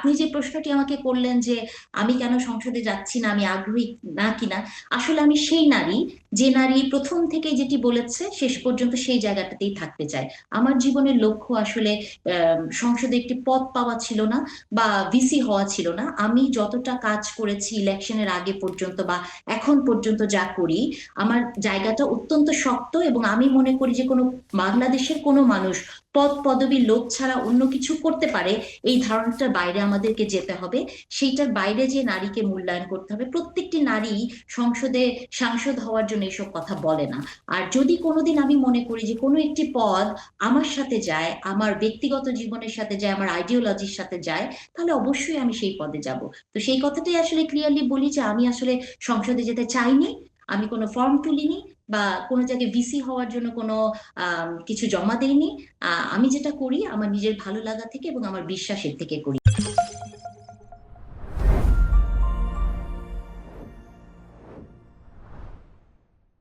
আপনি যে প্রশ্নটি আমাকে করলেন যে আমি কেন সংসদে যাচ্ছি না, আমি আগ্রহী না কিনা, আসলে আমি সেই নারী যে নারী প্রথম থেকে যেটি বলেছে শেষ পর্যন্ত সেই জায়গাটাতেই থাকতে চায়। আমার জীবনের লক্ষ্য আসলে সংসদে একটি পদ পাওয়া ছিল না বা ভিসি হওয়া ছিল না। আমি যতটা কাজ করেছি ইলেকশনের আগে পর্যন্ত বা এখন পর্যন্ত যা করি, আমার জায়গাটা অত্যন্ত শক্ত এবং আমি মনে করি যে কোনো বাংলাদেশের কোনো মানুষ পদ পদবী লোভ ছাড়া অন্য কিছু করতে পারে, এই ধারণাটার বাইরে আমাদেরকে যেতে হবে। সেইটার বাইরে যে নারীকে মূল্যায়ন করতে হবে। প্রত্যেকটি নারী সংসদে সাংসদ হওয়ার জন্য এসব কথা বলে না। আর যদি কোনোদিন আমি মনে করি যে কোনো একটি পদ আমার সাথে যায়, আমার ব্যক্তিগত জীবনের সাথে যায়, আমার আইডিওলজির সাথে যায়, তাহলে অবশ্যই আমি সেই পদে যাব। তো সেই কথাটাই আসলে ক্লিয়ারলি বলি যে আমি আসলে সংসদে যেতে চাইনি, আমি কোনো ফর্ম তুলিনি বা কোনো জায়গায় ভিসি হওয়ার জন্য কোনো কিছু জমা দেইনি। আমি যেটা করি আমার নিজের ভালো লাগা থেকে এবং আমার বিশ্বাসের থেকে করি।